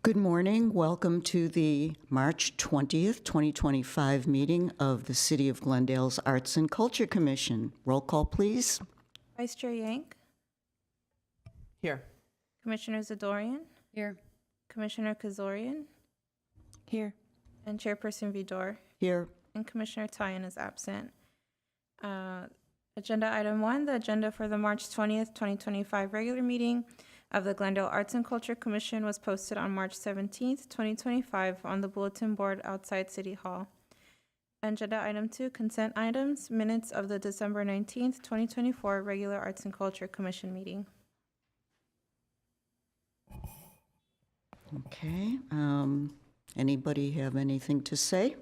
Good morning. Welcome to the March 20th, 2025 meeting of the City of Glendale's Arts and Culture Commission. Roll call, please. Vice Chair Yank, Here. Commissioner Zadorian, Here. Commissioner Kazorian, Here. and Chairperson Vidor, Here. and Commissioner Tyan is absent. Agenda item 1, the agenda for the March 20th, 2025 regular meeting of the Glendale Arts and Culture Commission was posted on March 17th, 2025 on the bulletin board outside City Hall. Agenda item 2, consent items, minutes of the December 19th, 2024 regular Arts and Culture Commission meeting. Okay. Anybody have anything to say?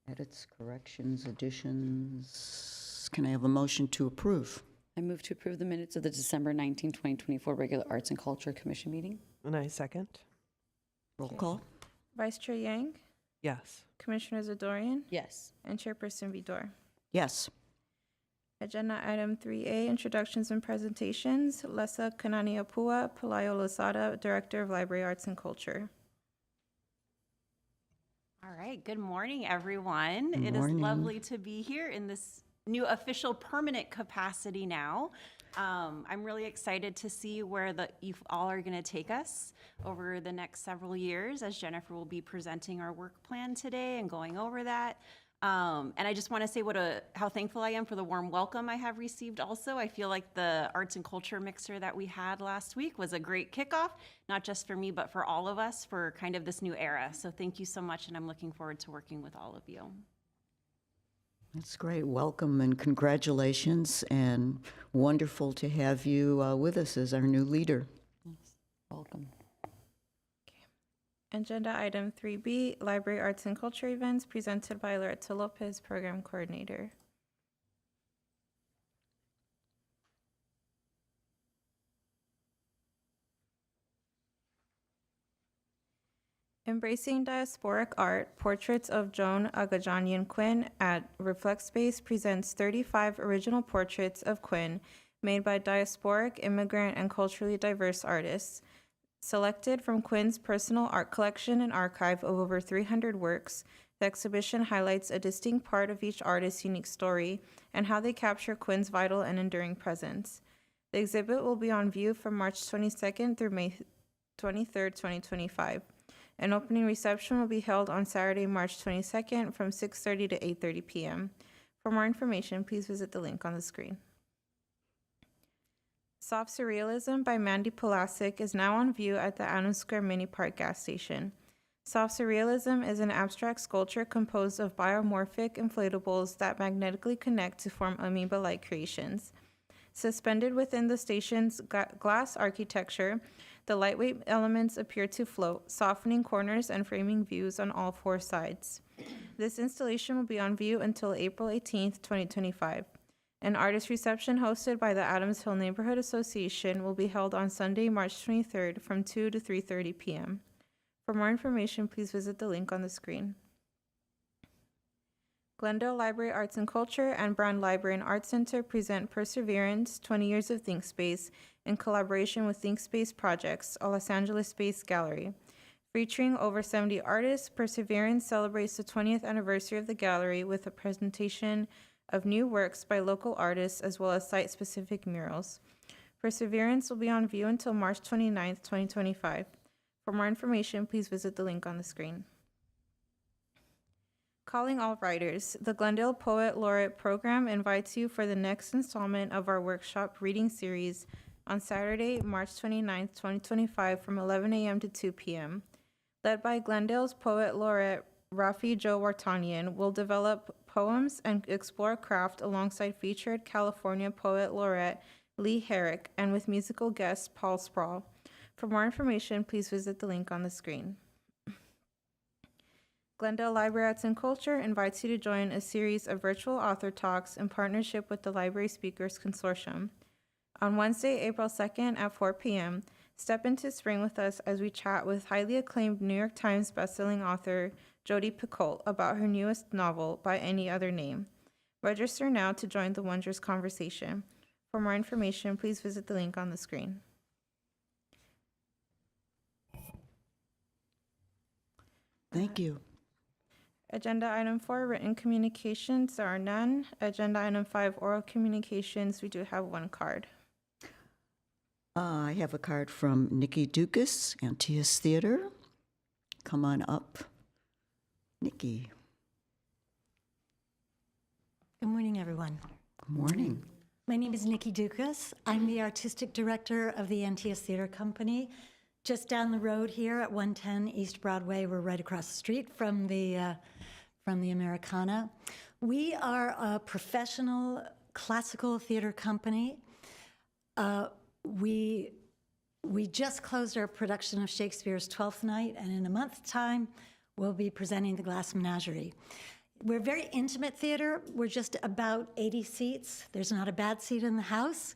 Edits, corrections, additions? Can I have a motion to approve? I move to approve the minutes of the December 19, 2024 regular Arts and Culture Commission meeting. And I second. Roll call. Vice Chair Yang, Yes. Commissioner Zadorian, Yes. and Chairperson Vidor. Yes. Agenda item 3A, introductions and presentations. Lessa Kananiapua, Palaio Lozada, Director of Library Arts and Culture. All right, good morning, everyone. Good It morning. is lovely to be here in this new official permanent capacity now. I'm really excited to see where you all are going to take us over the next several years, as Jennifer will be presenting our work plan today and going over that. And I just want to say how thankful I am for the warm welcome I have received also. I feel like the arts and culture mixer that we had last week was a great kickoff, not just for me, but for all of us for kind of this new era. So thank you so much, and I'm looking forward to working with all of you. That's great. Welcome and congratulations, and wonderful to have you with us as our new leader. Yes. Welcome. Agenda item 3B, Library Arts and Culture events presented by Loretta Lopez, Program Coordinator. Embracing Diasporic Art, Portraits of Joan Agajanian Quinn at Reflect Space presents 35 original portraits of Quinn made by diasporic, immigrant, and culturally diverse artists. Selected from Quinn's personal art collection and archive of over 300 works, the exhibition highlights a distinct part of each artist's unique story and how they capture Quinn's vital and enduring presence. The exhibit will be on view from March 22nd through May 23rd, 2025. An opening reception will be held on Saturday, March 22nd from 6:30 to 8:30 p.m. For more information, please visit the link on the screen. Soft Surrealism by Mandy Pulasic is now on view at the Adams Square Mini Park gas station. Soft Surrealism is an abstract sculpture composed of biomorphic inflatables that magnetically connect to form amoeba-like creations. Suspended within the station's glass architecture, the lightweight elements appear to float, softening corners and framing views on all four sides. This installation will be on view until April 18th, 2025. An artist reception hosted by the Adams Hill Neighborhood Association will be held on Sunday, March 23rd from 2 to 3:30 p.m. For more information, please visit the link on the screen. Glendale Library Arts and Culture and Brown Library and Art Center present Perseverance, 20 Years of ThinkSpace in collaboration with ThinkSpace Projects, a Los Angeles-based gallery. Featuring over 70 artists, Perseverance celebrates the 20th anniversary of the gallery with a presentation of new works by local artists as well as site-specific murals. Perseverance will be on view until March 29th, 2025. For more information, please visit the link on the screen. Calling all writers, the Glendale Poet Laureate Program invites you for the next installment of our workshop reading series on Saturday, March 29th, 2025 from 11 a.m. to 2 p.m. Led by Glendale's Poet Laureate Rafi Joe Wartanian, will develop poems and explore craft alongside featured California Poet Laureate Lee Herrick and with musical guest Paul Sproul. For more information, please visit the link on the screen. Glendale Library Arts and Culture invites you to join a series of virtual author talks in partnership with the Library Speakers Consortium. On Wednesday, April 2nd at 4 p.m., step into spring with us as we chat with highly acclaimed New York Times bestselling author Jodi Picoult about her newest novel, By Any Other Name. Register now to join the wondrous conversation. For more information, please visit the link on the screen. Thank you. Agenda item 4, written communications, there are none. Agenda item 5, oral communications, we do have one card. I have a card from Nikki Dukas, Antias Theater. Come on up. Nikki, Good morning, everyone. good morning. My name is Nikki Dukas. I'm the artistic director of the Antias Theater Company. Just down the road here at 110 East Broadway, we're right across the street from the Americana. We are a professional classical theater company. We just closed our production of Shakespeare's Twelfth Night, and in a month's time, we'll be presenting The Glass Menagerie. We're a very intimate theater. We're just about 80 seats. There's not a bad seat in the house.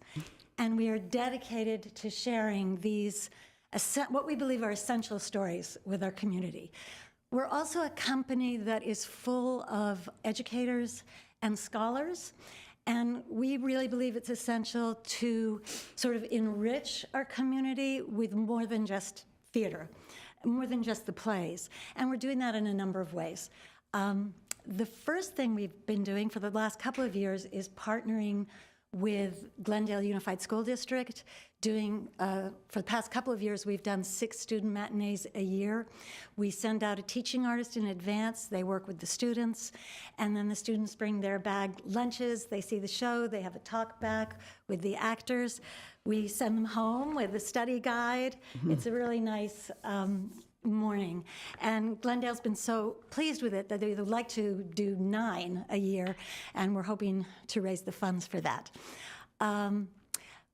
And we are dedicated to sharing these, what we believe are essential stories with our community. We're also a company that is full of educators and scholars. And we really believe it's essential to sort of enrich our community with more than just theater, more than just the plays. And we're doing that in a number of ways. The first thing we've been doing for the last couple of years is partnering with Glendale Unified School District, doing, for the past couple of years, we've done 6 student matinees a year. We send out a teaching artist in advance, they work with the students, and then the students bring their bagged lunches, they see the show, they have a talk back with the actors. We send them home with a study guide. It's a really nice morning. And Glendale's been so pleased with it that they would like to do 9 a year, and we're hoping to raise the funds for that.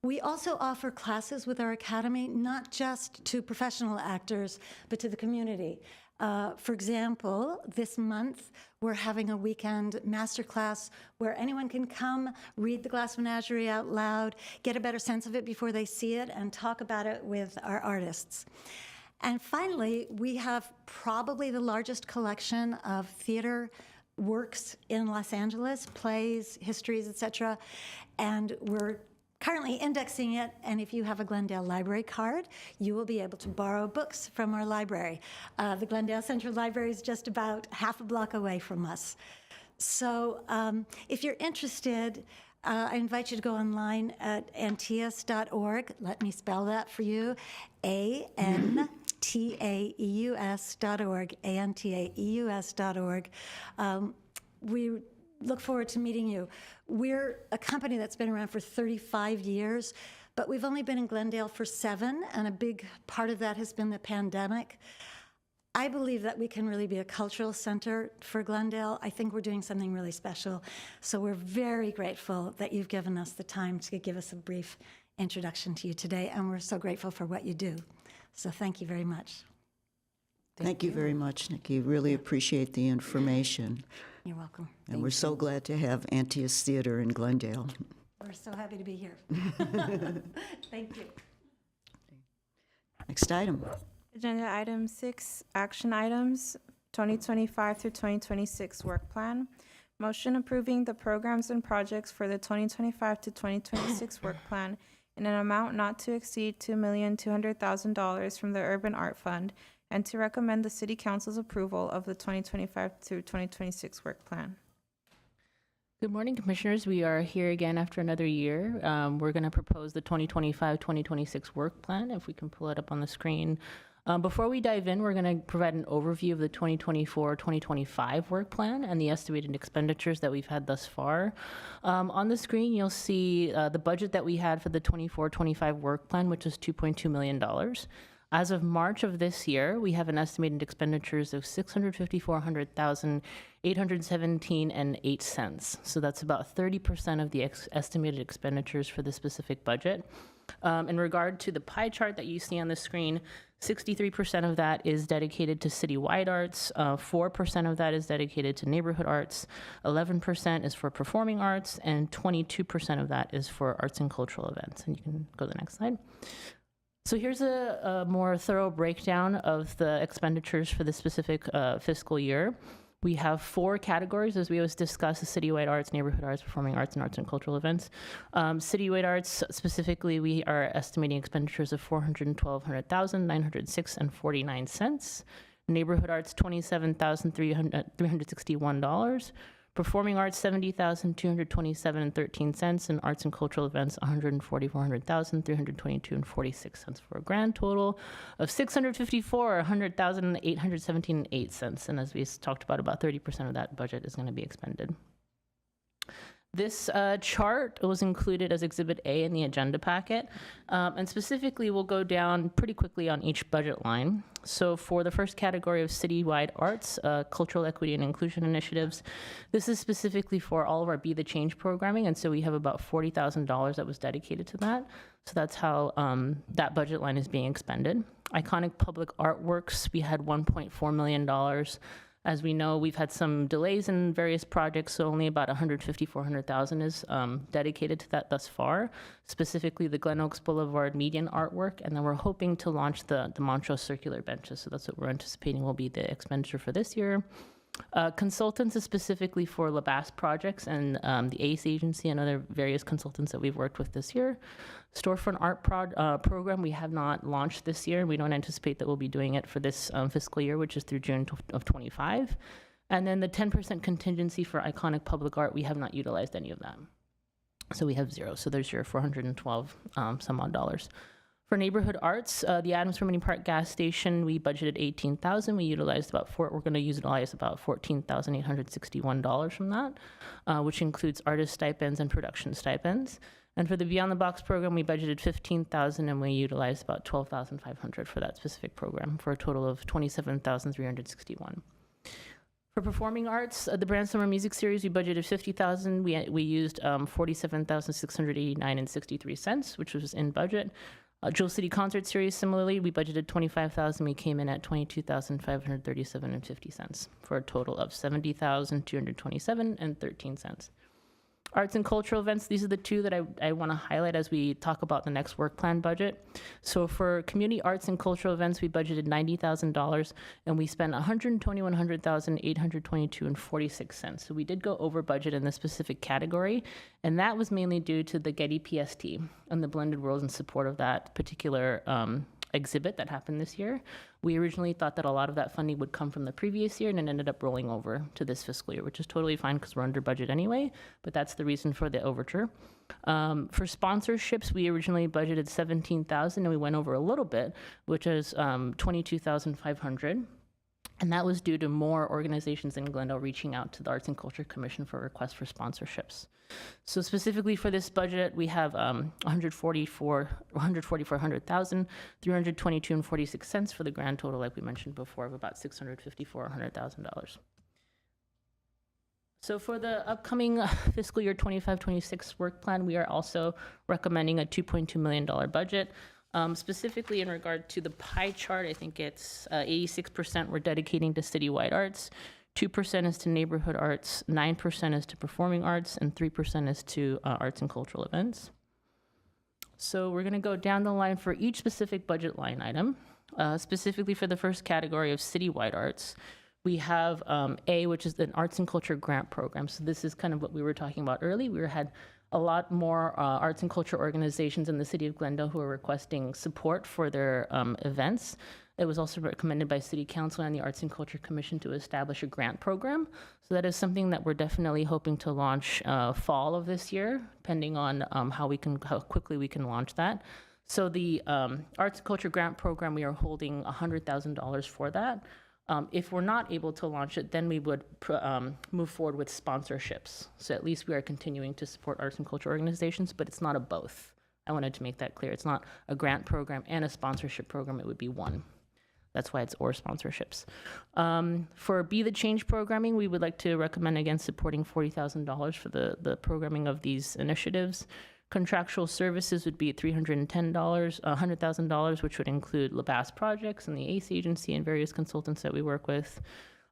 We also offer classes with our academy, not just to professional actors, but to the community. For example, this month, we're having a weekend masterclass where anyone can come, read The Glass Menagerie out loud, get a better sense of it before they see it, and talk about it with our artists. And finally, we have probably the largest collection of theater works in Los Angeles, plays, histories, etc. And we're currently indexing it, and if you have a Glendale Library card, you will be able to borrow books from our library. The Glendale Central Library is just about half a block away from us. So if you're interested, I invite you to go online at antias.org. Let me spell that for you. ANTAEUS.org, ANTAEUS.org. We look forward to meeting you. We're a company that's been around for 35 years, but we've only been in Glendale for 7, and a big part of that has been the pandemic. I believe that we can really be a cultural center for Glendale. I think we're doing something really special. So we're very grateful that you've given us the time to give us a brief introduction to you today, and we're so grateful for what you do. So thank you very much. Thank you very much, Nikki. Really appreciate the information. You're welcome. And we're so glad to have Antias Theater in Glendale. We're so happy to be here. Thank you. Next item. Agenda item 6, action items, 2025 through 2026 work plan. Motion approving the programs and projects for the 2025 to 2026 work plan in an amount not to exceed $2,200,000 from the Urban Art Fund, and to recommend the City Council's approval of the 2025 through 2026 work plan. Good morning, Commissioners. We are here again after another year. We're going to propose the 2025-2026 work plan, if we can pull it up on the screen. Before we dive in, we're going to provide an overview of the 2024-2025 work plan and the estimated expenditures that we've had thus far. On the screen, you'll see the budget that we had for the 24-25 work plan, which is $2.2 million. As of March of this year, we have an estimated expenditures of $654,817.08. So that's about 30% of the estimated expenditures for the specific budget. In regard to the pie chart that you see on the screen, 63% of that is dedicated to citywide arts, 4% of that is dedicated to neighborhood arts, 11% is for performing arts, and 22% of that is for arts and cultural events. And you can go to the next slide. So here's a more thorough breakdown of the expenditures for the specific fiscal year. We have 4 categories, as we always discuss: the citywide arts, neighborhood arts, performing arts, and arts and cultural events. Citywide arts, specifically, we are estimating expenditures of $412,906.49. Neighborhood arts, $27,361. Performing arts, $70,227.13, and arts and cultural events, $144,322.46 for a grand total of $654,100,817.08. And as we talked about 30% of that budget is going to be expended. This chart was included as Exhibit A in the agenda packet, and specifically we'll go down pretty quickly on each budget line. So for the first category of citywide arts, cultural equity and inclusion initiatives, this is specifically for all of our Be the Change programming, and so we have about $40,000 that was dedicated to that. So that's how that budget line is being expended. Iconic public artworks, we had $1.4 million. As we know, we've had some delays in various projects, so only about $400,000 is dedicated to that thus far, specifically the Glen Oaks Boulevard median artwork, and then we're hoping to launch the Montrose circular benches, so that's what we're anticipating will be the expenditure for this year. Consultants is specifically for LaBasse projects and the ACE agency and other various consultants that we've worked with this year. Storefront art program we have not launched this year. We don't anticipate that we'll be doing it for this fiscal year, which is through June of 25. And then the 10% contingency for iconic public art, we have not utilized any of that. So we have zero. So there's your 412 some odd dollars. For neighborhood arts, the Adams Mini Park gas station, we budgeted $18,000. We utilized we're going to utilize about $14,861 from that, which includes artist stipends and production stipends. And for the Beyond the Box program, we budgeted $15,000 and we utilized about $12,500 for that specific program for a total of $27,361. For performing arts, the Brand Summer Music Series, we budgeted $50,000. We used $47,689.63, which was in budget. Jewel City Concert Series, similarly, we budgeted $25,000. We came in at $22,537.50 for a total of $70,227.13. Arts and cultural events, these are the two that I want to highlight as we talk about the next work plan budget. So for community arts and cultural events, we budgeted $90,000 and we spent $121,822.46. So we did go over budget in this specific category, and that was mainly due to the Getty PST and the Blended Worlds in support of that particular exhibit that happened this year. We originally thought that a lot of that funding would come from the previous year, and it ended up rolling over to this fiscal year, which is totally fine because we're under budget anyway, but that's the reason for the overture. For sponsorships, we originally budgeted $17,000 and we went over a little bit, which is $22,500. And that was due to more organizations in Glendale reaching out to the Arts and Culture Commission for requests for sponsorships. So specifically for this budget, we have $144,322.46 for the grand total, like we mentioned before, of about $654,000. So for the upcoming fiscal year 25-26 work plan, we are also recommending a $2.2 million budget. Specifically in regard to the pie chart, I think it's 86% we're dedicating to citywide arts, 2% is to neighborhood arts, 9% is to performing arts, and 3% is to arts and cultural events. So we're going to go down the line for each specific budget line item. Specifically for the first category of citywide arts, we have A, which is an arts and culture grant program. So this is kind of what we were talking about earlier. We had a lot more arts and culture organizations in the city of Glendale who are requesting support for their events. It was also recommended by City Council and the Arts and Culture Commission to establish a grant program. So that is something that we're definitely hoping to launch fall of this year, depending on how quickly we can launch that. So the Arts and Culture Grant Program, we are holding $100,000 for that. If we're not able to launch it, then we would move forward with sponsorships. So at least we are continuing to support arts and culture organizations, but it's not a both. I wanted to make that clear. It's not a grant program and a sponsorship program. It would be one. That's why it's or sponsorships. For Be the Change programming, we would like to recommend, again, supporting $40,000 for the programming of these initiatives. Contractual services would be $100,000, which would include LaBasse projects and the ACE agency and various consultants that we work with.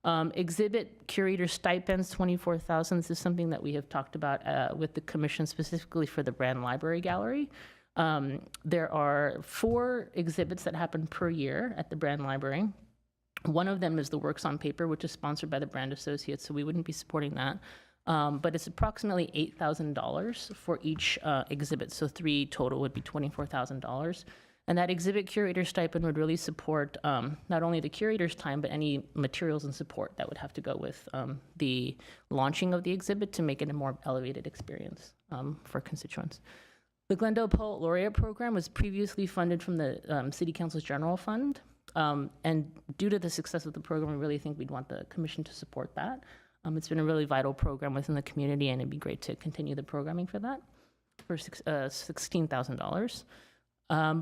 Exhibit curator stipends, $24,000. This is something that we have talked about with the commission specifically for the Brand Library Gallery. There are 4 exhibits that happen per year at the Brand Library. One of them is the Works on Paper, which is sponsored by the Brand Associates, so we wouldn't be supporting that. But it's approximately $8,000 for each exhibit, so 3 total would be $24,000. And that exhibit curator stipend would really support not only the curator's time, but any materials and support that would have to go with the launching of the exhibit to make it a more elevated experience for constituents. The Glendale Poet Laureate Program was previously funded from the City Council's General Fund. And due to the success of the program, we really think we'd want the commission to support that. It's been a really vital program within the community, and it'd be great to continue the programming for that for $16,000.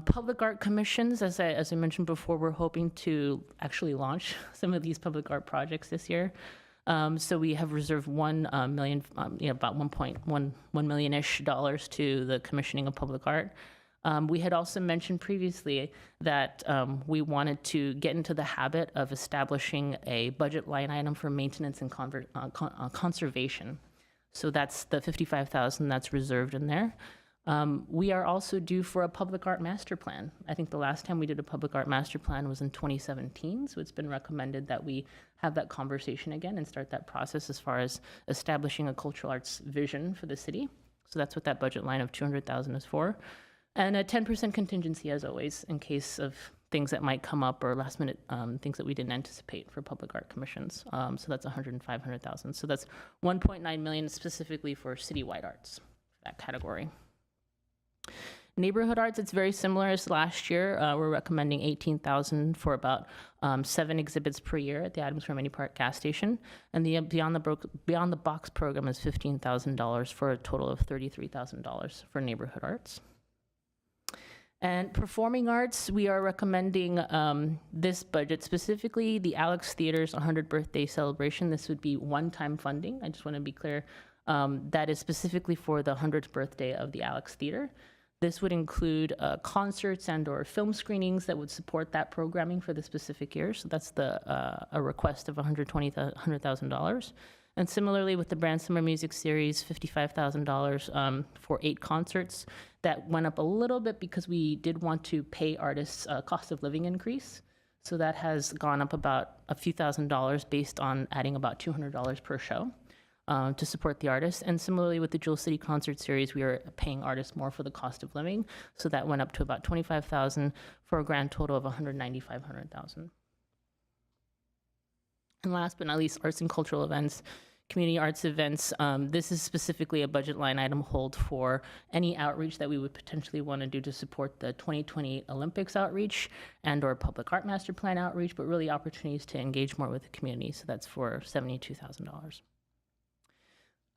Public art commissions, as I mentioned before, we're hoping to actually launch some of these public art projects this year. So we have reserved $1 million, about $1 million-ish to the commissioning of public art. We had also mentioned previously that we wanted to get into the habit of establishing a budget line item for maintenance and conservation. So that's the $55,000 that's reserved in there. We are also due for a public art master plan. I think the last time we did a public art master plan was in 2017, so it's been recommended that we have that conversation again and start that process as far as establishing a cultural arts vision for the city. So that's what that budget line of $200,000 is for. And a 10% contingency, as always, in case of things that might come up or last minute things that we didn't anticipate for public art commissions. So that's $100,000. So that's $1.9 million specifically for citywide arts, that category. Neighborhood arts, it's very similar as last year. We're recommending $18,000 for about 7 exhibits per year at the Adams Square Mini Park gas station. And the Beyond the Box program is $15,000 for a total of $33,000 for neighborhood arts. And performing arts, we are recommending this budget, specifically the Alex Theater's 100th birthday celebration. This would be one-time funding. I just want to be clear. That is specifically for the 100th birthday of the Alex Theater. This would include concerts and or film screenings that would support that programming for the specific year. So that's a request of $100,000. And similarly with the Brand Summer Music Series, $55,000 for 8 concerts. That went up a little bit because we did want to pay artists a cost of living increase. So that has gone up about a few $1,000s based on adding about $200 per show to support the artists. And similarly with the Jewel City Concert Series, we are paying artists more for the cost of living. So that went up to about $25,000 for a grand total of $195,000. And last but not least, arts and cultural events. Community arts events, this is specifically a budget line item hold for any outreach that we would potentially want to do to support the 2028 Olympics outreach and or public art master plan outreach, but really opportunities to engage more with the community. So that's for $72,000.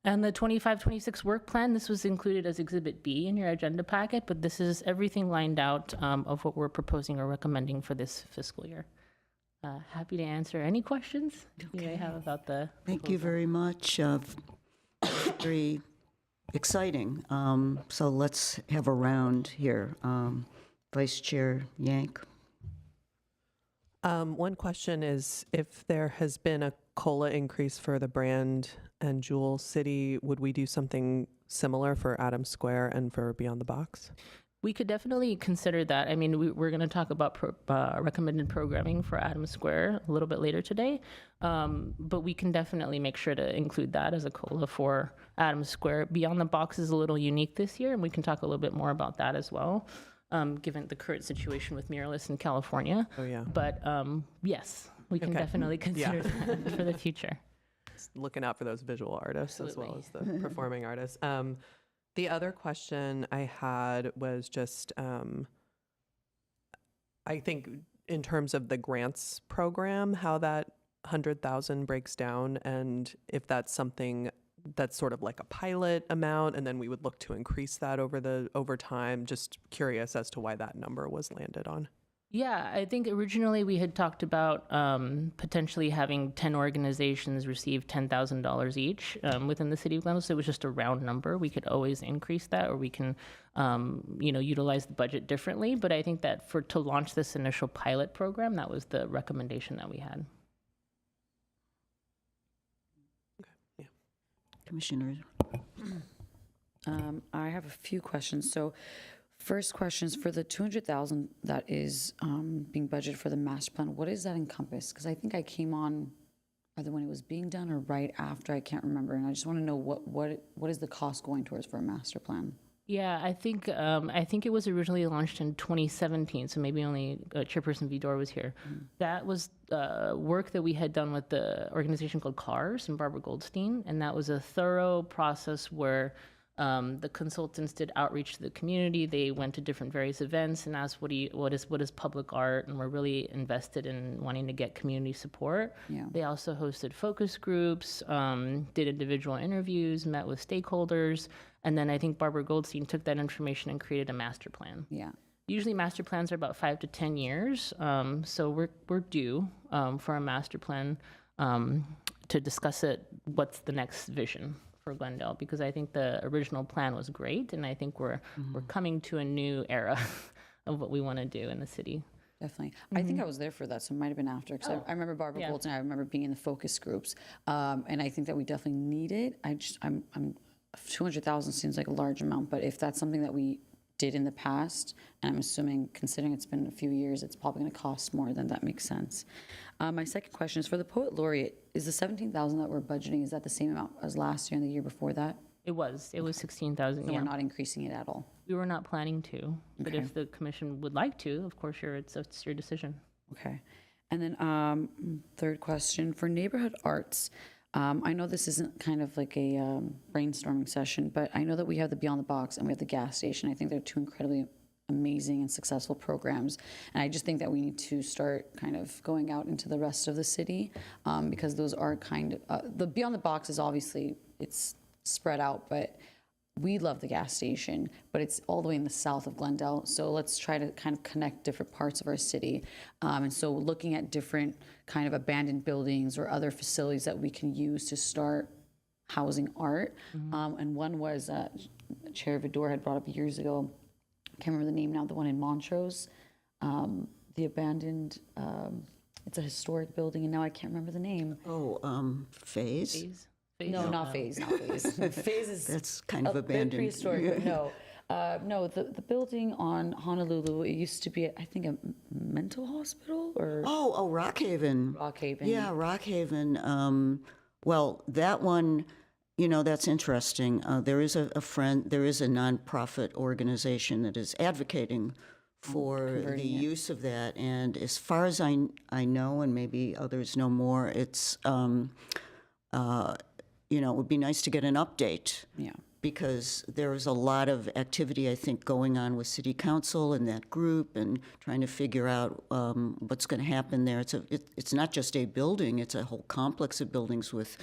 And the 25-26 work plan, this was included as Exhibit B in your agenda packet, but this is everything lined out of what we're proposing or recommending for this fiscal year. Happy to answer any questions you may have about the Thank you proposal. very much. Very exciting. So let's have a round here. Vice Chair Yank. One question is if there has been a COLA increase for the Brand and Jewel City, would we do something similar for Adams Square and for Beyond the Box? We could definitely consider that. I mean, we're going to talk about recommended programming for Adams Square a little bit later today, but we can definitely make sure to include that as a COLA for Adams Square. Beyond the Box is a little unique this year, and we can talk a little bit more about that as well, given the current situation with Mirrorless in California. Oh, yeah. But yes, we can Okay. definitely consider that for the future. Just looking out for those visual artists as well as the performing artists. The other question I had was just, I think in terms of the grants program, how that 100,000 breaks down, and if that's something that's sort of like a pilot amount, and then we would look to increase that over time. Just curious as to why that number was landed on. Yeah, I think originally we had talked about potentially having 10 organizations receive $10,000 each within the city of Glendale. So it was just a round number. We could always increase that, or we can, utilize the budget differently. But I think that to launch this initial pilot program, that was the recommendation that we had. Commissioner. I have a few questions. So first question is for the $200,000 that is being budgeted for the master plan. What does that encompass? Because I think I came on either when it was being done or right after. I can't remember, and I just want to know what is the cost going towards for a master plan? Yeah, I think it was originally launched in 2017, so maybe only Chairperson Vidor was here. That was work that we had done with the organization called CARS and Barbara Goldstein, and that was a thorough process where the consultants did outreach to the community. They went to different various events and asked, what is public art? And we're really invested in wanting to get community support. Yeah. They also hosted focus groups, did individual interviews, met with stakeholders, and then I think Barbara Goldstein took that information and created a master plan. Yeah. Usually master plans are about 5 to 10 years, so we're due for a master plan to discuss it. What's the next vision for Glendale? Because I think the original plan was great, and I think we're coming to a new era of what we want to do in the city. Definitely. I think I was there for that, so it might have been after. Because I remember Barbara Yeah. Goldstein. I remember being in the focus groups, and I think that we definitely need it. I'm 200,000 seems like a large amount, but if that's something that we did in the past, and I'm assuming, considering it's been a few years, it's probably going to cost more, then that makes sense. My second question is for the Poet Laureate. Is the 17,000 that we're budgeting, is that the same amount as last year and the year before that? It was 16,000. So Yeah, we're not increasing it at all? we were not planning to, but Okay. if the commission would like to, of course, it's your decision. Okay. And then third question, for neighborhood arts, I know this isn't kind of like a brainstorming session, but I know that we have the Beyond the Box and we have the gas station. I think they're two incredibly amazing and successful programs. And I just think that we need to start kind of going out into the rest of the city because those are kind of, the Beyond the Box is obviously, it's spread out, but we love the gas station, but it's all the way in the south of Glendale. So let's try to kind of connect different parts of our city. And so looking at different kind of abandoned buildings or other facilities that we can use to start housing art. And one was Chair Vidor had brought up years ago. I can't remember the name now, the one in Montrose, the abandoned, it's a historic building, and now I can't remember the name. Phase? Phase? No, not Phase, not Phase. Phase is That's kind of a bit abandoned. prehistoric, but no. No, the building on Honolulu, it used to be, I think, a mental hospital or Oh, Rockhaven. Rockhaven. Yeah, Rockhaven. Well, that one, that's interesting. There is a nonprofit organization that is advocating for the Converting it. use of that. And as far as I know, and maybe others know more, it's, it would be nice to get an update. Yeah. Because there's a lot of activity, I think, going on with City Council and that group and trying to figure out what's going to happen there. It's not just a building, it's a whole complex of buildings with,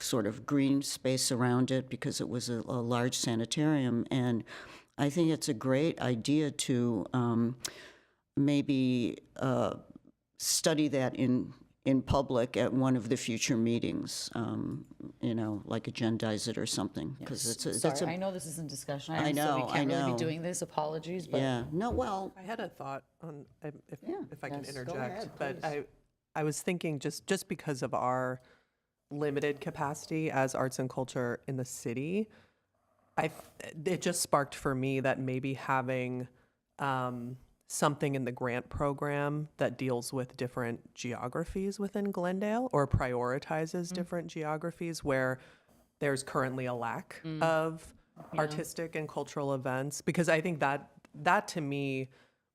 sort of green space around it because it was a large sanitarium. And I think it's a great idea to maybe study that in public at one of the future meetings, like agendize it or something, because Sorry, I know this isn't discussion. I so know, we can't really I be know. doing this. Apologies, but yeah, no, well, I had a thought on if I can Yes, go interject, ahead, but please. I was thinking just because of our limited capacity as arts and culture in the city, it just sparked for me that maybe having something in the grant program that deals with different geographies within Glendale or prioritizes different geographies where there's currently a lack of artistic and cultural events, because I think that to me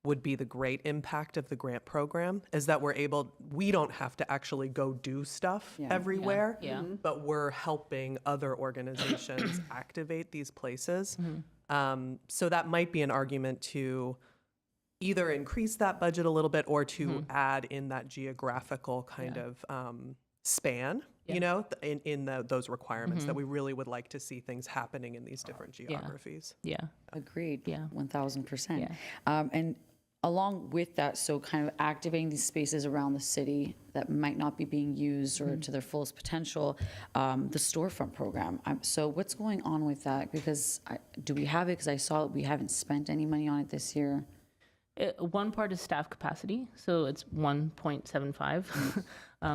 would be the great impact of the grant program, is that we don't have to actually go do stuff everywhere, Yeah. but we're helping other organizations activate these places. So that might be an argument to either increase that budget a little bit or to add in that geographical kind of span, in those requirements that we really would like to see things happening in these different geographies. Yeah. agreed. Yeah. 1000%. And along with that, so kind of activating these spaces around the city that might not be being used or to their fullest potential, the storefront program. So what's going on with that? Because do we have it? Because I saw we haven't spent any money on it this year. One part is staff capacity, so it's 1.75.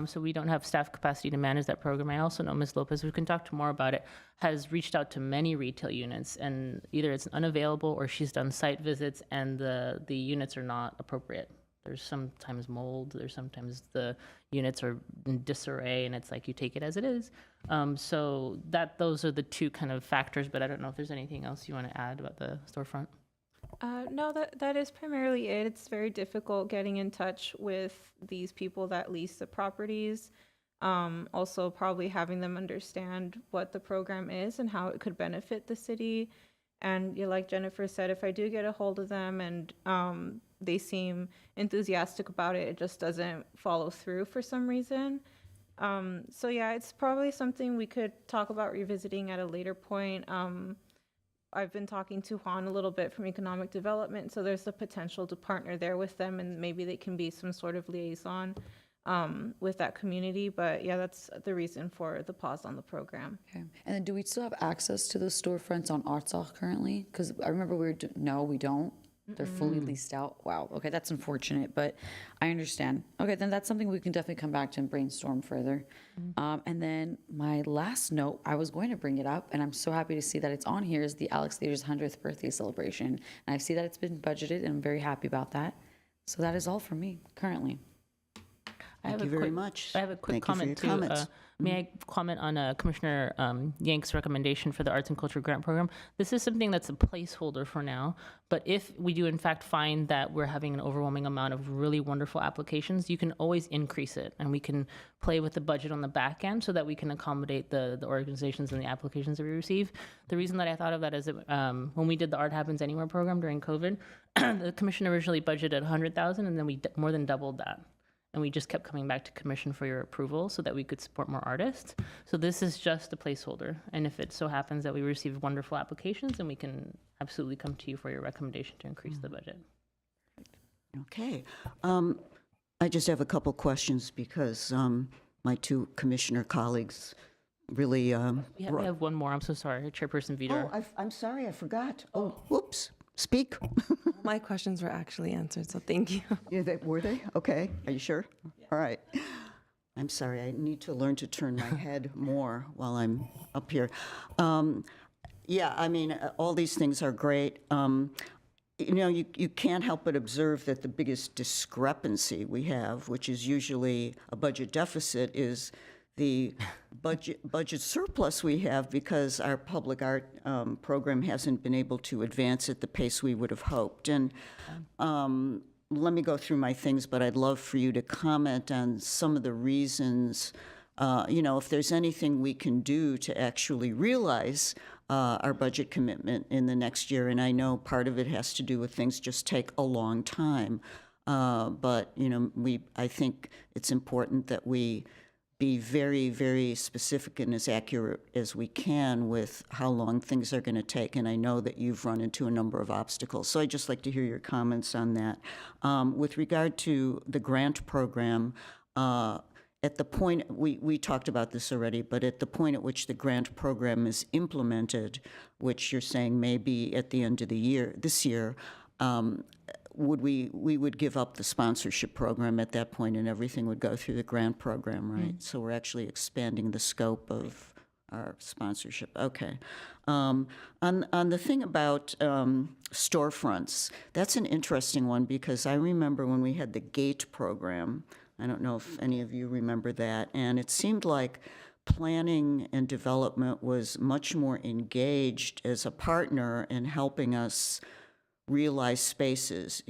So we don't have staff capacity to manage that program. I also know Ms. Lopez, we can talk to more about it, has reached out to many retail units, and either it's unavailable or she's done site visits and the units are not appropriate. There's sometimes mold, there's sometimes the units are in disarray, and it's like you take it as it is. So those are the two kind of factors, but I don't know if there's anything else you want to add about the storefront. No, that is primarily it. It's very difficult getting in touch with these people that lease the properties. Also, probably having them understand what the program is and how it could benefit the city. And like Jennifer said, if I do get a hold of them and they seem enthusiastic about it, it just doesn't follow through for some reason. So yeah, it's probably something we could talk about revisiting at a later point. I've been talking to Juan a little bit from economic development, so there's the potential to partner there with them, and maybe they can be some sort of liaison with that community. But yeah, that's the reason for the pause on the program. Okay. And then do we still have access to those storefronts on Artsakh currently? Because I remember no, we don't. They're fully leased out. Wow. Okay, that's unfortunate, but I understand. Okay, then that's something we can definitely come back to and brainstorm further. And then my last note, I was going to bring it up, and I'm so happy to see that it's on here, is the Alex Theater's 100th birthday celebration. And I see that it's been budgeted, and I'm very happy about that. So that is all from me currently. Thank you very much. I have a quick Thank you for comment your too. comments. May I comment on Commissioner Yank's recommendation for the Arts and Culture Grant Program? This is something that's a placeholder for now, but if we do in fact find that we're having an overwhelming amount of really wonderful applications, you can always increase it, and we can play with the budget on the back end so that we can accommodate the organizations and the applications that we receive. The reason that I thought of that is that when we did the Art Happens Anywhere program during COVID, the commission originally budgeted $100,000, and then we more than doubled that. And we just kept coming back to commission for your approval so that we could support more artists. So this is just a placeholder. And if it so happens that we receive wonderful applications, then we can absolutely come to you for your recommendation to increase the budget. Okay. I just have a couple questions because my two commissioner colleagues really... We have one more. I'm so sorry. Chairperson Vidar. I'm sorry, I forgot. Oh, whoops. Speak. My questions were actually answered, so thank you. Yeah, were they? Okay. Are you sure? All right. I'm sorry. I need to learn to turn my head more while I'm up here. Yeah, I mean, all these things are great. You can't help but observe that the biggest discrepancy we have, which is usually a budget deficit, is the budget surplus we have because our public art program hasn't been able to advance at the pace we would have hoped. And let me go through my things, but I'd love for you to comment on some of the reasons, if there's anything we can do to actually realize our budget commitment in the next year. And I know part of it has to do with things just take a long time. But, I think it's important that we be very, very specific and as accurate as we can with how long things are going to take. And I know that you've run into a number of obstacles. So I'd just like to hear your comments on that. With regard to the grant program, at the point, we talked about this already, but at the point at which the grant program is implemented, which you're saying may be at the end of the year, this year, we would give up the sponsorship program at that point and everything would go through the grant program, right? So we're actually expanding the scope of our sponsorship. Okay. On the thing about storefronts, that's an interesting one because I remember when we had the GATE program, I don't know if any of you remember that, and it seemed like planning and development was much more engaged as a partner in helping us realize spaces.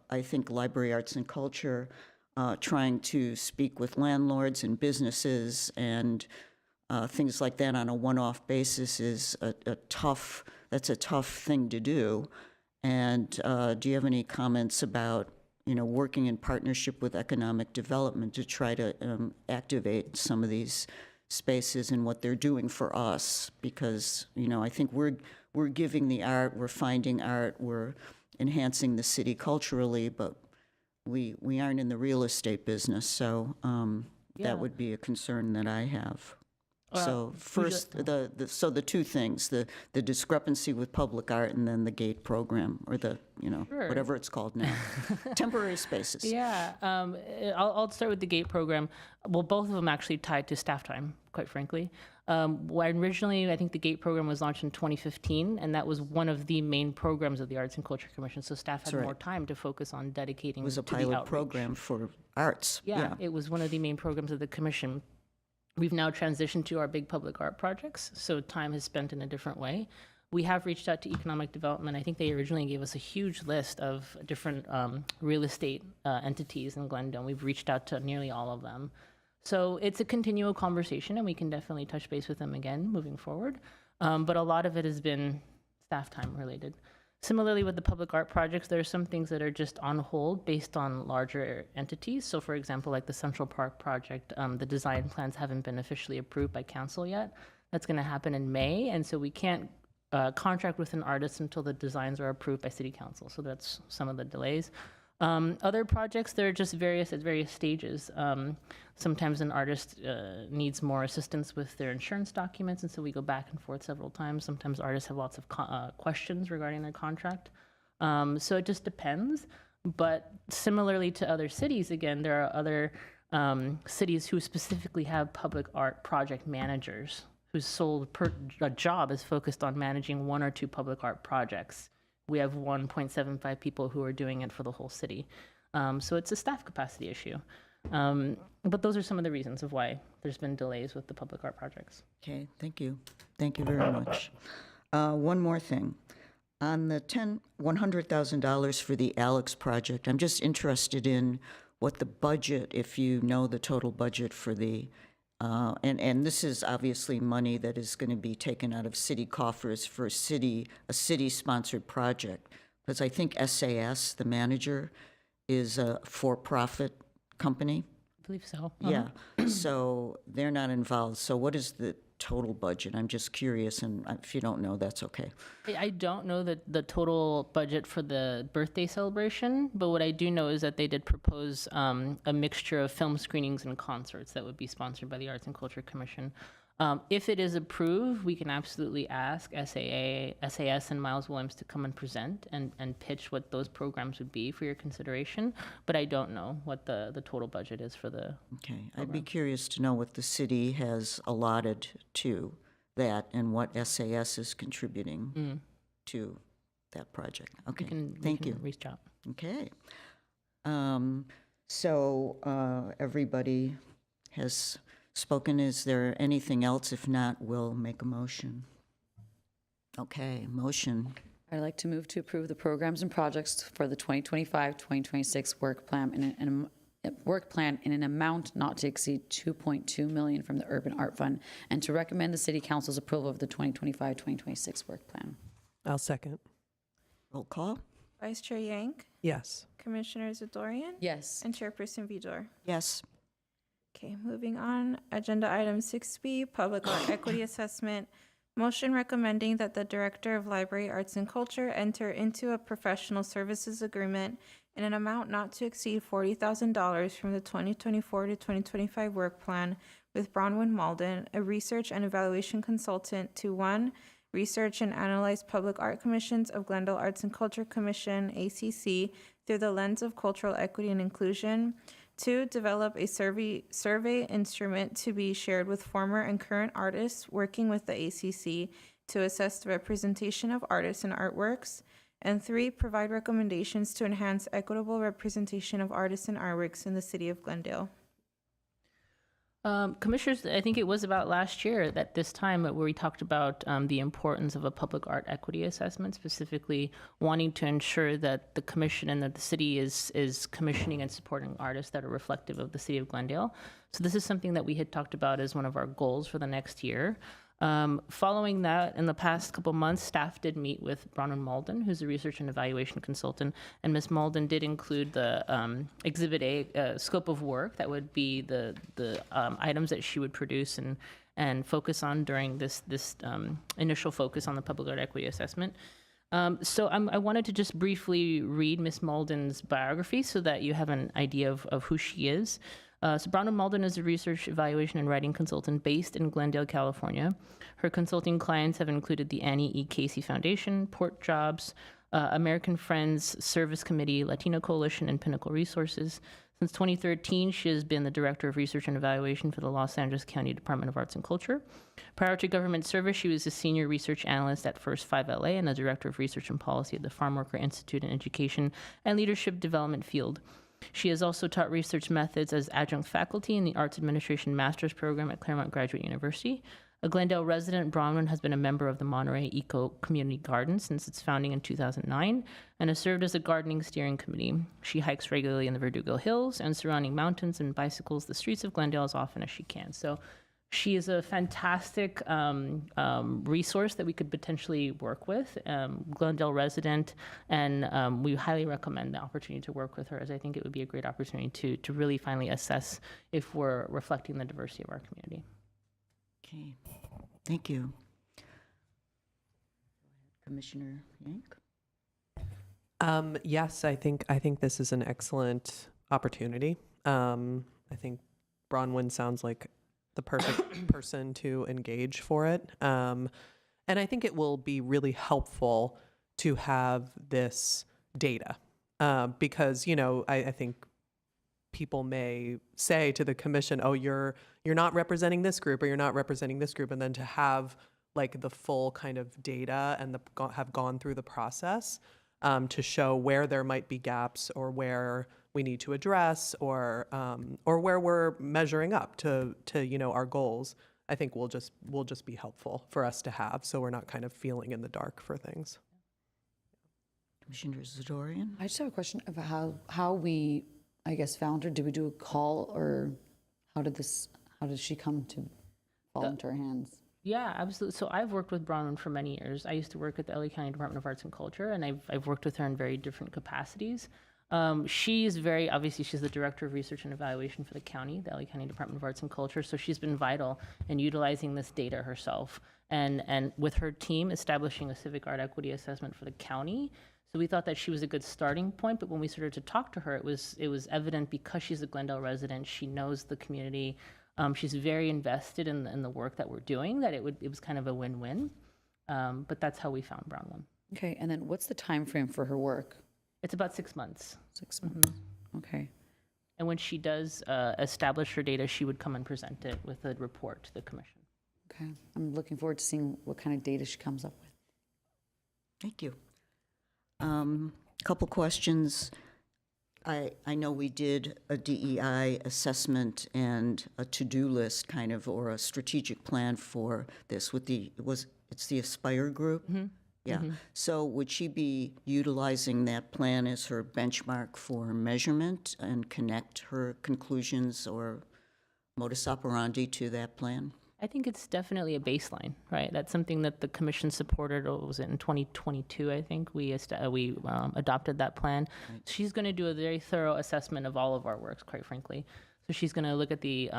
I think Library Arts and Culture trying to speak with landlords and businesses and things like that on a one-off basis is that's a tough thing to do. And do you have any comments about, working in partnership with economic development to try to activate some of these spaces and what they're doing for us? Because, I think we're giving the art, we're finding art, we're enhancing the city culturally, but we aren't in the real estate business, so that would be a concern that I have. So first, the two things, the discrepancy with public art and then the GATE program, or the, Sure. whatever it's called now, temporary spaces. Yeah, I'll start with the GATE program. Well, both of them actually tied to staff time, quite frankly. When originally, I think the GATE program was launched in 2015, and that was one of the main programs of the Arts and Culture Commission. So staff had more time to focus on dedicating It was a to the pilot outreach. program for arts. Yeah, it was one of the main programs of the commission. We've now transitioned to our big public art projects, so time is spent in a different way. We have reached out to economic development. I think they originally gave us a huge list of different real estate entities in Glendale. We've reached out to nearly all of them. So it's a continual conversation, and we can definitely touch base with them again moving forward. But a lot of it has been staff time related. Similarly, with the public art projects, there are some things that are just on hold based on larger entities. So for example, like the Central Park project, the design plans haven't been officially approved by council yet. That's going to happen in May, and so we can't contract with an artist until the designs are approved by city council. So that's some of the delays. Other projects, they're just at various stages. Sometimes an artist needs more assistance with their insurance documents, and so we go back and forth several times. Sometimes artists have lots of questions regarding their contract. So it just depends. But similarly to other cities, again, there are other cities who specifically have public art project managers whose sole job is focused on managing 1 or 2 public art projects. We have 1.75 people who are doing it for the whole city. So it's a staff capacity issue. But those are some of the reasons of why there's been delays with the public art projects. Okay, thank you. Thank you very much. One more thing. On the $100,000 for the Alex project, I'm just interested in what the budget, if you know the total budget for the, and this is obviously money that is going to be taken out of city coffers for a city-sponsored project. Because I think SAS, the manager, is a for-profit company. I believe so. Yeah, so they're not involved. So what is the total budget? I'm just curious, and if you don't know, that's okay. I don't know the total budget for the birthday celebration, but what I do know is that they did propose a mixture of film screenings and concerts that would be sponsored by the Arts and Culture Commission. If it is approved, we can absolutely ask SAS and Miles Williams to come and present and pitch what those programs would be for your consideration, but I don't know what the total budget is for the Okay, I'd be curious to know what the city has allotted to that and what SAS is contributing to that project. Okay, thank you. Reach out. Okay. So everybody has spoken. Is there anything else? If not, we'll make a motion. Okay, motion. I'd like to move to approve the programs and projects for the 2025-2026 work plan in an amount not to exceed $2.2 million from the Urban Art Fund, and to recommend the City Council's approval of the 2025-2026 work plan. I'll second. Roll call. Vice Chair Yank, Yes. Commissioner Zadorian, Yes. and Chairperson Vidor. Yes. Okay, moving on. Agenda item 6B, Public Art Equity Assessment. Motion recommending that the Director of Library Arts and Culture enter into a professional services agreement in an amount not to exceed $40,000 from the 2024 to 2025 work plan with Bronwyn Malden, a research and evaluation consultant, to 1, research and analyze public art commissions of Glendale Arts and Culture Commission, ACC, through the lens of cultural equity and inclusion. 2, develop a survey instrument to be shared with former and current artists working with the ACC to assess the representation of artists and artworks. And 3, provide recommendations to enhance equitable representation of artists and artworks in the city of Glendale. Commissioners, I think it was about last year at this time where we talked about the importance of a public art equity assessment, specifically wanting to ensure that the commission and that the city is commissioning and supporting artists that are reflective of the city of Glendale. So this is something that we had talked about as one of our goals for the next year. Following that, in the past couple months, staff did meet with Bronwyn Malden, who's a research and evaluation consultant, and Ms. Malden did include the Exhibit A scope of work that would be the items that she would produce and focus on during this initial focus on the public art equity assessment. So I wanted to just briefly read Ms. Malden's biography so that you have an idea of who she is. So Bronwyn Malden is a research, evaluation, and writing consultant based in Glendale, California. Her consulting clients have included the Annie E. Casey Foundation, Port Jobs, American Friends Service Committee, Latino Coalition, and Pinnacle Resources. Since 2013, she has been the Director of Research and Evaluation for the Los Angeles County Department of Arts and Culture. Prior to government service, she was a Senior Research Analyst at First 5 LA and the Director of Research and Policy at the Farm Worker Institute in Education and Leadership Development field. She has also taught research methods as adjunct faculty in the Arts Administration Master's Program at Claremont Graduate University. A Glendale resident, Bronwyn has been a member of the Monterey Eco Community Garden since its founding in 2009 and has served as a gardening steering committee. She hikes regularly in the Verdugo Hills and surrounding mountains and bicycles the streets of Glendale as often as she can. So she is a fantastic resource that we could potentially work with, Glendale resident, and we highly recommend the opportunity to work with her, as I think it would be a great opportunity to really finally assess if we're reflecting the diversity of our community. Okay, thank you. Commissioner Yank? Yes, I think this is an excellent opportunity. I think Bronwyn sounds like the perfect person to engage for it. And I think it will be really helpful to have this data because, I think people may say to the commission, oh, you're not representing this group or you're not representing this group. And then to have like the full kind of data and have gone through the process to show where there might be gaps or where we need to address or where we're measuring up to our goals, I think will just be helpful for us to have, so we're not kind of feeling in the dark for things. Commissioner Zadorian? I just have a question about how we, I guess, found her. Did we do a call, or how did she come to fall into our hands? Yeah, absolutely. So I've worked with Bronwyn for many years. I used to work at the LA County Department of Arts and Culture, and I've worked with her in very different capacities. She's the Director of Research and Evaluation for the county, the LA County Department of Arts and Culture, so she's been vital in utilizing this data herself and with her team establishing a civic art equity assessment for the county. So we thought that she was a good starting point, but when we started to talk to her, it was evident because she's a Glendale resident, she knows the community, she's very invested in the work that we're doing, that it was kind of a win-win. But that's how we found Bronwyn. Okay, and then what's the time frame for her work? It's about 6 months. 6 months. Okay. And when she does establish her data, she would come and present it with a report to the commission. Okay. I'm looking forward to seeing what kind of data she comes up with. Thank you. Couple questions. I know we did a DEI assessment and a to-do list kind of, or a strategic plan for this with it's the Aspire group? Mm-hmm. Yeah. So would she be utilizing that plan as her benchmark for measurement and connect her conclusions or modus operandi to that plan? I think it's definitely a baseline, right? That's something that the commission supported. Or was it in 2022? I think we adopted that plan. Right. She's going to do a very thorough assessment of all of our works, quite frankly. So she's going to look at the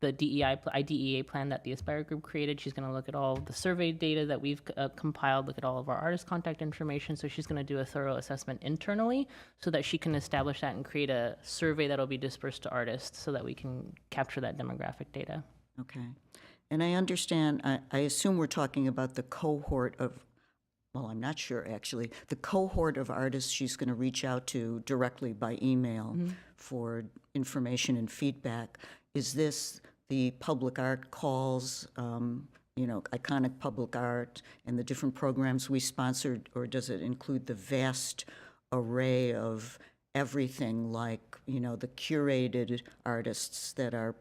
IDEA plan that the Aspire group created. She's going to look at all the survey data that we've compiled, look at all of our artist contact information. So she's going to do a thorough assessment internally so that she can establish that and create a survey that will be dispersed to artists so that we can capture that demographic data. Okay. And I understand, I assume we're talking about the cohort of, well, I'm not sure actually, the cohort of artists she's going to reach out to directly by email for information and feedback. Is this the public art calls, iconic public art and the different programs we sponsored, or does it include the vast array of everything like, the curated artists that are,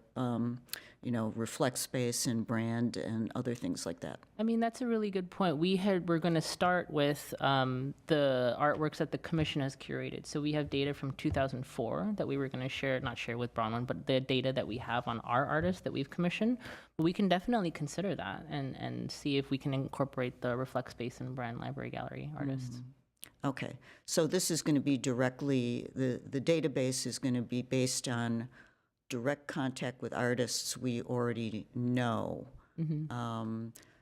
reflect space and brand and other things like that? I mean, that's a really good point. We're going to start with the artworks that the commission has curated. So we have data from 2004 that we were going to not share with Bronwyn, but the data that we have on our artists that we've commissioned. But we can definitely consider that and see if we can incorporate the Reflect Space and Brand Library Gallery artists. Okay, so this is going to be directly, the database is going to be based on direct contact with artists we already know.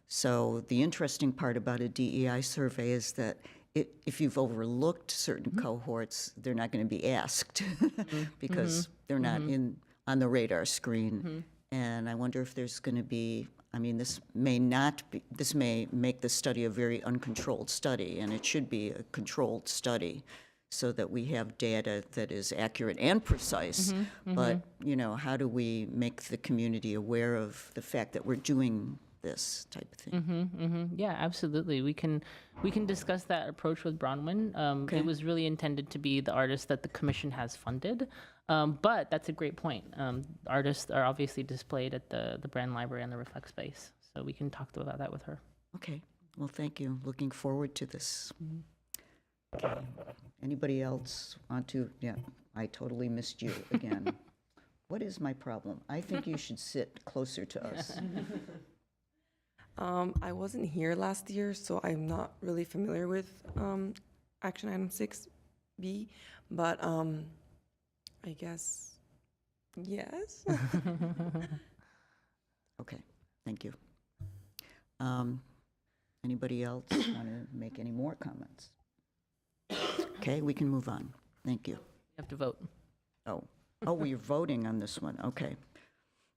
So the interesting part about a DEI survey is that if you've overlooked certain cohorts, they're not going to be asked because they're not on the radar screen. And I wonder if there's going to be, this may make the study a very uncontrolled study, and it should be a controlled study. so that we have data that is accurate and precise. But, how do we make the community aware of the fact that we're doing this type of thing? Yeah, absolutely. We can discuss that approach with Bronwyn. It was really intended to be the artists that the commission has funded, but that's a great point. Artists are obviously displayed at the Brand Library and the Reflect Space, so we can talk about that with her. Okay, well, thank you. Looking forward to this. Okay. Anybody else want to? Yeah, I totally missed you again. What is my problem? I think you should sit closer to us. I wasn't here last year, so I'm not really familiar with action item 6B, but I guess yes. Okay, thank you. Anybody else want to make any more comments? Okay, we can move on. Thank you. You have to vote. Oh, we're voting on this one. Okay.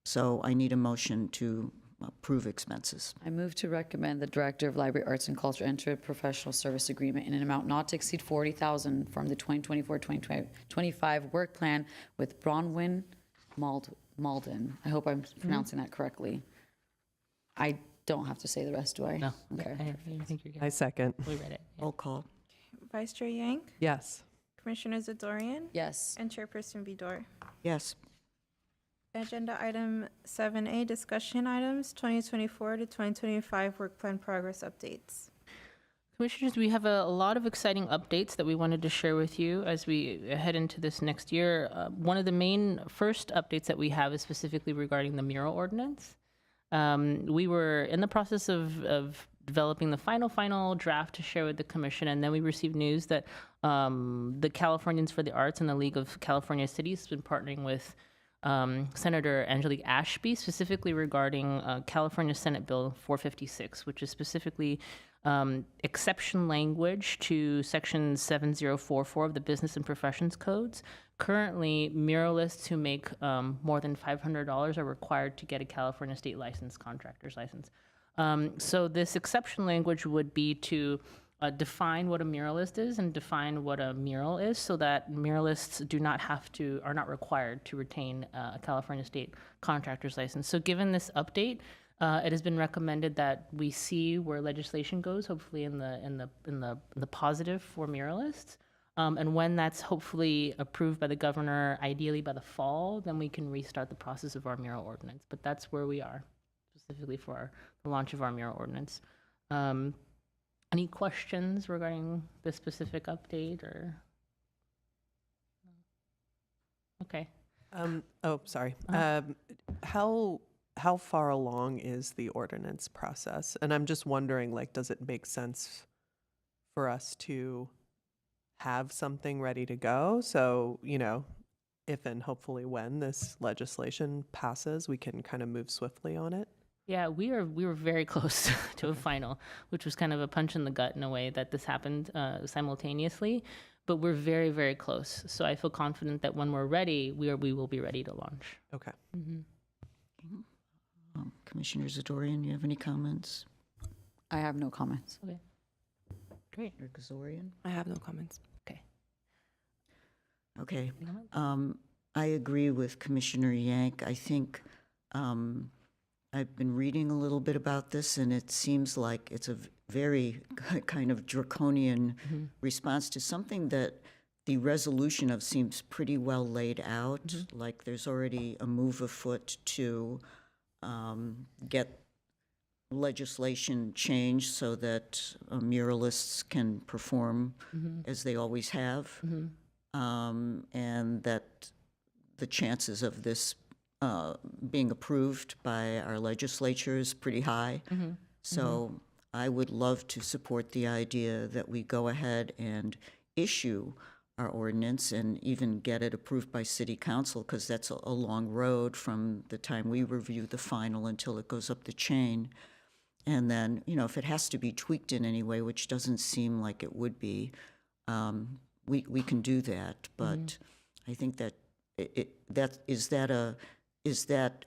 So I need a motion to approve expenses. I move to recommend the Director of Library Arts and Culture enter a professional service agreement in an amount not to exceed $40,000 from the 2024-2025 work plan with Bronwyn Malden. I hope I'm pronouncing that correctly. I don't have to say the rest, do I? No. Okay. I think you're good. I second. We read it. Roll call. Vice Chair Yang, Yes. Commissioner Zadorian, Yes. and Chairperson Vidor. Yes. Agenda item 7A, discussion items, 2024 to 2025 work plan progress updates. Commissioners, we have a lot of exciting updates that we wanted to share with you as we head into this next year. One of the main first updates that we have is specifically regarding the mural ordinance. We were in the process of developing the final draft to share with the commission, and then we received news that the Californians for the Arts and the League of California Cities has been partnering with Senator Angelique Ashby, specifically regarding California Senate Bill 456, which is specifically exception language to Section 7044 of the Business and Professions Codes. Currently, muralists who make more than $500 are required to get a California state license, contractor's license. So this exception language would be to define what a muralist is and define what a mural is, so that muralists are not required to retain a California state contractor's license. So given this update, it has been recommended that we see where legislation goes, hopefully in the positive for muralists. And when that's hopefully approved by the governor, ideally by the fall, then we can restart the process of our mural ordinance. But that's where we are, specifically for the launch of our mural ordinance. Any questions regarding this specific update or? Okay. Sorry. How far along is the ordinance process? And I'm just wondering, does it make sense for us to have something ready to go? So, if and hopefully when this legislation passes, we can kind of move swiftly on it. Yeah, we were very close to a final, which was kind of a punch in the gut in a way that this happened simultaneously, but we're very, very close. So I feel confident that when we're ready, we will be ready to launch. Okay. Commissioner Zadorian, you have any comments? I have no comments. Okay. Great. Or Kazorian? I have no comments. Okay. I agree with Commissioner Yank. I think I've been reading a little bit about this, and it seems like it's a very kind of draconian response to something that the resolution of seems pretty well laid out. Like there's already a move afoot to get legislation changed so that muralists can perform as they always have, and that the chances of this being approved by our legislature is pretty high. So I would love to support the idea that we go ahead and issue our ordinance and even get it approved by City Council, because that's a long road from the time we review the final until it goes up the chain. And then, if it has to be tweaked in any way, which doesn't seem like it would be, we can do that. But I think that is that is that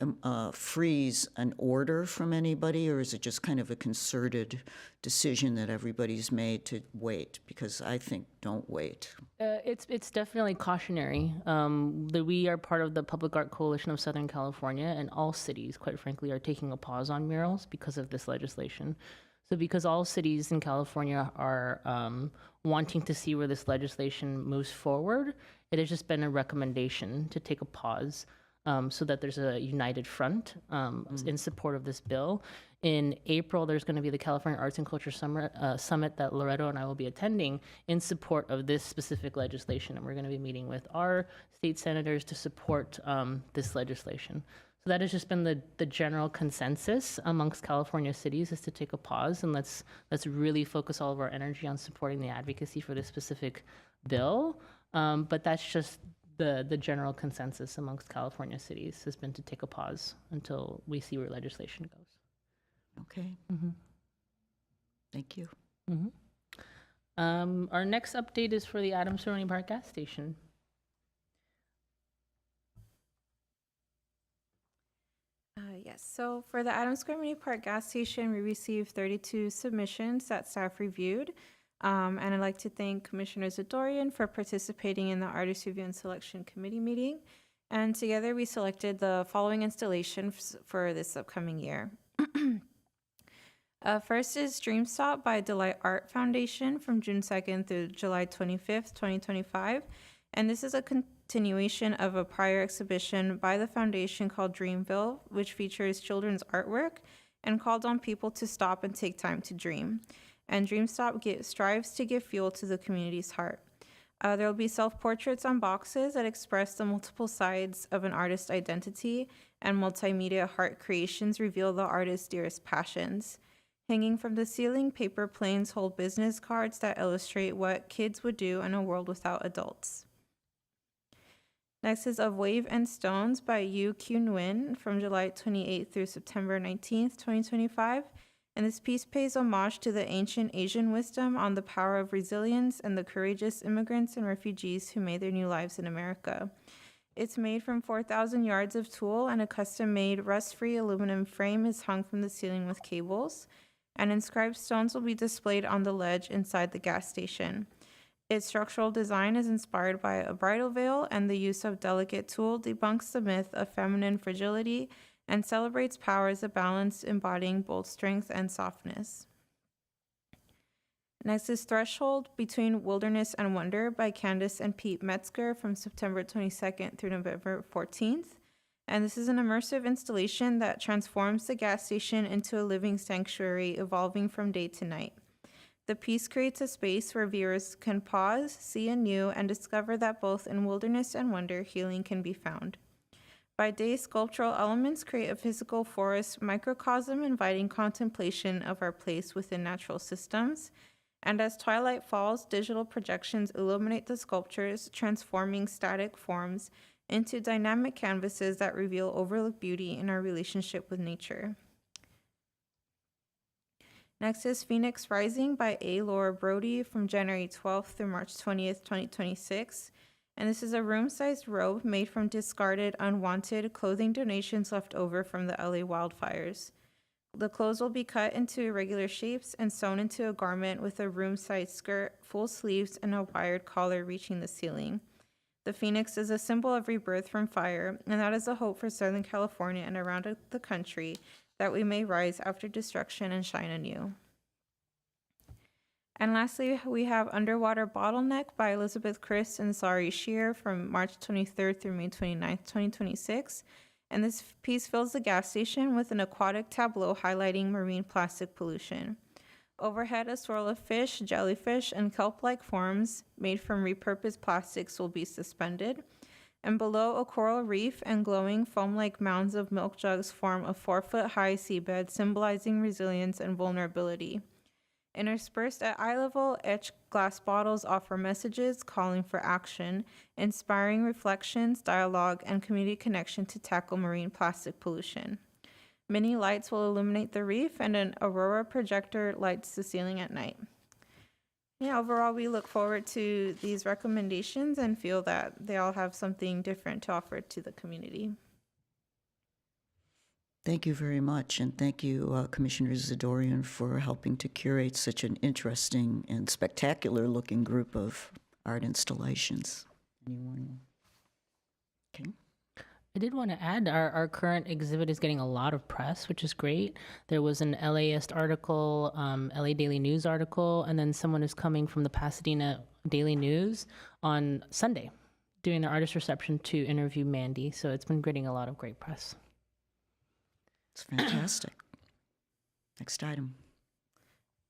freeze an order from anybody, or is it just kind of a concerted decision that everybody's made to wait? Because I think don't wait. It's definitely cautionary. We are part of the Public Art Coalition of Southern California, and all cities, quite frankly, are taking a pause on murals because of this legislation. So because all cities in California are wanting to see where this legislation moves forward, it has just been a recommendation to take a pause so that there's a united front in support of this bill. In April, there's going to be the California Arts and Culture Summit that Loretto and I will be attending in support of this specific legislation. And we're going to be meeting with our state senators to support this legislation. So that has just been the general consensus amongst California cities, is to take a pause and let's really focus all of our energy on supporting the advocacy for this specific bill. But that's just the general consensus amongst California cities, has been to take a pause until we see where legislation goes. Okay. Thank you. Our next update is for the Adams Cerrone Park gas station. Yes, so for the Adams Square Mini Park gas station, we received 32 submissions that staff reviewed. And I'd like to thank Commissioner Zadorian for participating in the Artist Review and Selection Committee meeting. And together we selected the following installations for this upcoming year. First is Dream Stop by Delight Art Foundation from June 2nd through July 25th, 2025. And this is a continuation of a prior exhibition by the foundation called Dreamville, which features children's artwork and called on people to stop and take time to dream. And Dream Stop strives to give fuel to the community's heart. There will be self-portraits on boxes that express the multiple sides of an artist's identity, and multimedia heart creations reveal the artist's dearest passions. Hanging from the ceiling, paper planes hold business cards that illustrate what kids would do in a world without adults. Next is Of Wave and Stones by Yu Kyun Nguyen from July 28th through September 19th, 2025. And this piece pays homage to the ancient Asian wisdom on the power of resilience and the courageous immigrants and refugees who made their new lives in America. It's made from 4,000 yards of tulle, and a custom-made rust-free aluminum frame is hung from the ceiling with cables. And inscribed stones will be displayed on the ledge inside the gas station. Its structural design is inspired by a bridal veil, and the use of delicate tulle debunks the myth of feminine fragility and celebrates power as a balance embodying both strength and softness. Next is Threshold Between Wilderness and Wonder by Candace and Pete Metzger from September 22nd through November 14th. And this is an immersive installation that transforms the gas station into a living sanctuary, evolving from day to night. The piece creates a space where viewers can pause, see anew, and discover that both in wilderness and wonder, healing can be found. By day, sculptural elements create a physical forest microcosm, inviting contemplation of our place within natural systems. And as twilight falls, digital projections illuminate the sculptures, transforming static forms into dynamic canvases that reveal overlooked beauty in our relationship with nature. Next is Phoenix Rising by A. Laura Brody from January 12th through March 20th, 2026. And this is a room-sized robe made from discarded, unwanted clothing donations left over from the LA wildfires. The clothes will be cut into irregular shapes and sewn into a garment with a room-sized skirt, full sleeves, and a wired collar reaching the ceiling. The phoenix is a symbol of rebirth from fire, and that is a hope for Southern California and around the country, that we may rise after destruction and shine anew. And lastly, we have Underwater Bottleneck by Elizabeth Chris and Sari Shear from March 23rd through May 29th, 2026. And this piece fills the gas station with an aquatic tableau highlighting marine plastic pollution. Overhead, a swirl of fish, jellyfish, and kelp-like forms made from repurposed plastics will be suspended. And below, a coral reef and glowing foam-like mounds of milk jugs form a 4-foot-high seabed, symbolizing resilience and vulnerability. Interspersed at eye level, etched glass bottles offer messages calling for action, inspiring reflections, dialogue, and community connection to tackle marine plastic pollution. Many lights will illuminate the reef, and an aurora projector lights the ceiling at night. Yeah, overall, we look forward to these recommendations and feel that they all have something different to offer to the community. Thank you very much, and thank you, Commissioner Zadorian, for helping to curate such an interesting and spectacular-looking group of art installations. Anyone? Okay. I did want to add our current exhibit is getting a lot of press, which is great. There was an LAist article, LA Daily News article, and then someone is coming from the Pasadena Daily News on Sunday doing their artist reception to interview Mandy. So it's been getting a lot of great press. It's fantastic. Next item.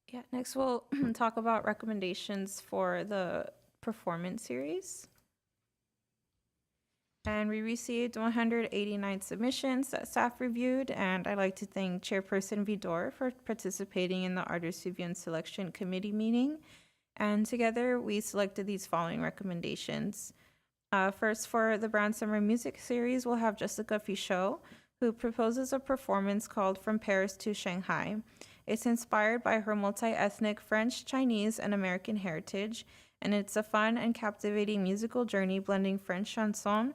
Yeah, next we'll talk about recommendations for the performance series. And we received 189 submissions that staff reviewed, and I'd like to thank Chairperson Vidor for participating in the Artist Review and Selection Committee meeting. And together, we selected these following recommendations. First, for the Brown Summer Music Series, we'll have Jessica Fichot, who proposes a performance called From Paris to Shanghai. It's inspired by her multi-ethnic French, Chinese, and American heritage, and it's a fun and captivating musical journey blending French chanson,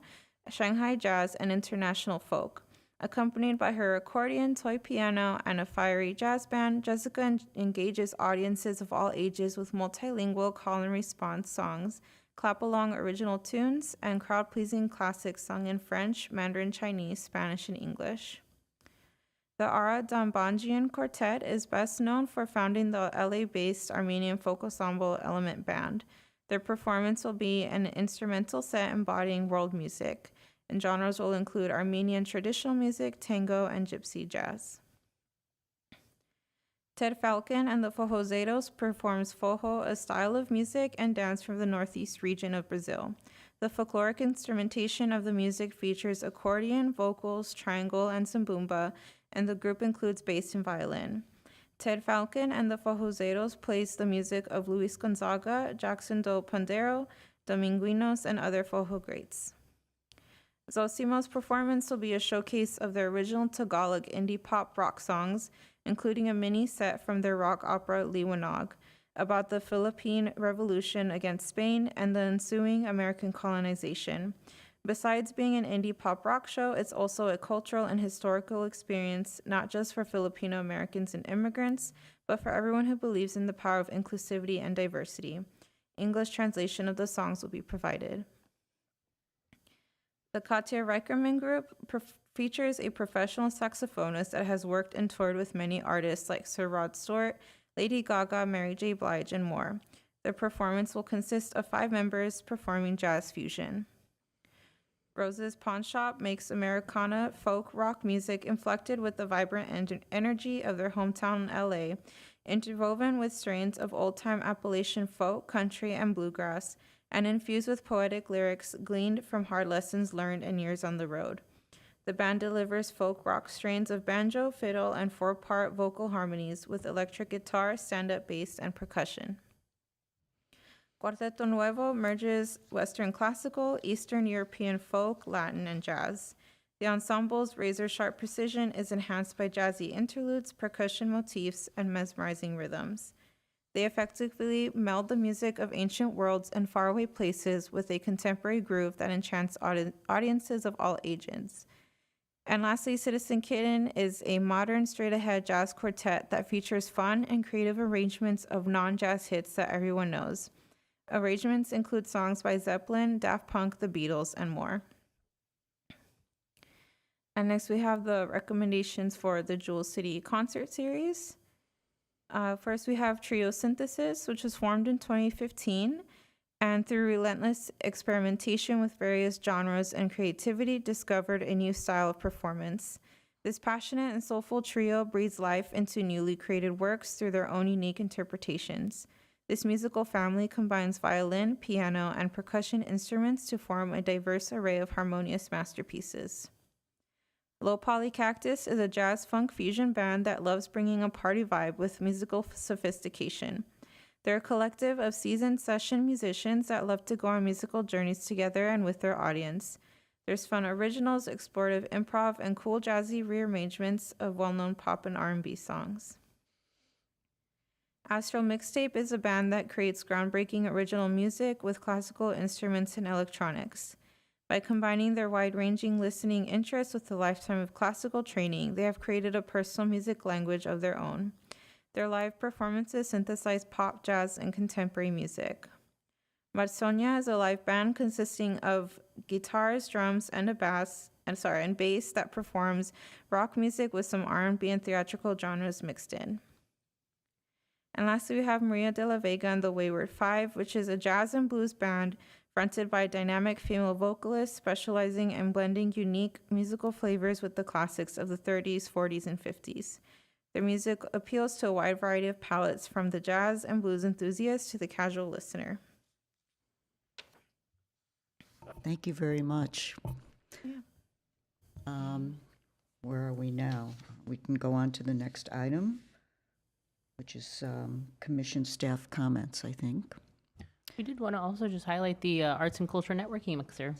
Shanghai jazz, and international folk. Accompanied by her accordion, toy piano, and a fiery jazz band, Jessica engages audiences of all ages with multilingual call and response songs, clap-along original tunes, and crowd-pleasing classics sung in French, Mandarin Chinese, Spanish, and English. The Ara Dambanjian Quartet is best known for founding the LA-based Armenian folk ensemble Element Band. Their performance will be an instrumental set embodying world music, and genres will include Armenian traditional music, tango, and gypsy jazz. Ted Falcon and the Forrozeiros performs forró, a style of music and dance from the northeast region of Brazil. The folkloric instrumentation of the music features accordion, vocals, triangle, and sambumba, and the group includes bass and violin. Ted Falcon and the Forrozeiros plays the music of Luis Gonzaga, Jackson do Pandeiro, Dominguinos, and other forró greats. Zosimo's performance will be a showcase of their original Tagalog indie pop rock songs, including a mini set from their rock opera Liwanag, about the Philippine Revolution against Spain and the ensuing American colonization. Besides being an indie pop rock show, it's also a cultural and historical experience, not just for Filipino Americans and immigrants, but for everyone who believes in the power of inclusivity and diversity. English translation of the songs will be provided. The Katja Reicherman Group features a professional saxophonist that has worked and toured with many artists like Sir Rod Stewart, Lady Gaga, Mary J. Blige, and more. The performance will consist of 5 members performing jazz fusion. Rose's Pawn Shop makes Americana folk rock music inflected with the vibrant energy of their hometown in LA, interwoven with strains of old-time Appalachian folk, country, and bluegrass, and infused with poetic lyrics gleaned from hard lessons learned and years on the road. The band delivers folk rock strains of banjo, fiddle, and 4-part vocal harmonies with electric guitar, stand-up bass, and percussion. Cuarteto Nuevo merges Western classical, Eastern European folk, Latin, and jazz. The ensemble's razor-sharp precision is enhanced by jazzy interludes, percussion motifs, and mesmerizing rhythms. They effectively meld the music of ancient worlds and faraway places with a contemporary groove that enchants audiences of all ages. And lastly, Citizen Kitten is a modern, straight-ahead jazz quartet that features fun and creative arrangements of non-jazz hits that everyone knows. Arrangements include songs by Zeppelin, Daft Punk, The Beatles, and more. And next we have the recommendations for the Jewel City concert series. First, we have Trio Synthesis, which was formed in 2015, and through relentless experimentation with various genres and creativity, discovered a new style of performance. This passionate and soulful trio breathes life into newly created works through their own unique interpretations. This musical family combines violin, piano, and percussion instruments to form a diverse array of harmonious masterpieces. Low Poly Cactus is a jazz funk fusion band that loves bringing a party vibe with musical sophistication. They're a collective of seasoned session musicians that love to go on musical journeys together and with their audience. There's fun originals, explorative improv, and cool jazzy rearrangements of well-known pop and R&B songs. Astral Mixtape is a band that creates groundbreaking original music with classical instruments and electronics. By combining their wide-ranging listening interests with a lifetime of classical training, they have created a personal music language of their own. Their live performances synthesize pop, jazz, and contemporary music. Marsonia is a live band consisting of guitars, drums, and bass that performs rock music with some R&B and theatrical genres mixed in. And lastly, we have Maria de la Vega and the Wayward Five, which is a jazz and blues band fronted by a dynamic female vocalist specializing in blending unique musical flavors with the classics of the 30s, 40s, and 50s. Their music appeals to a wide variety of palettes, from the jazz and blues enthusiast to the casual listener. Thank you very much. Where are we now? We can go on to the next item, which is commission staff comments, I think. We did want to also just highlight the Arts and Culture Networking Mixer.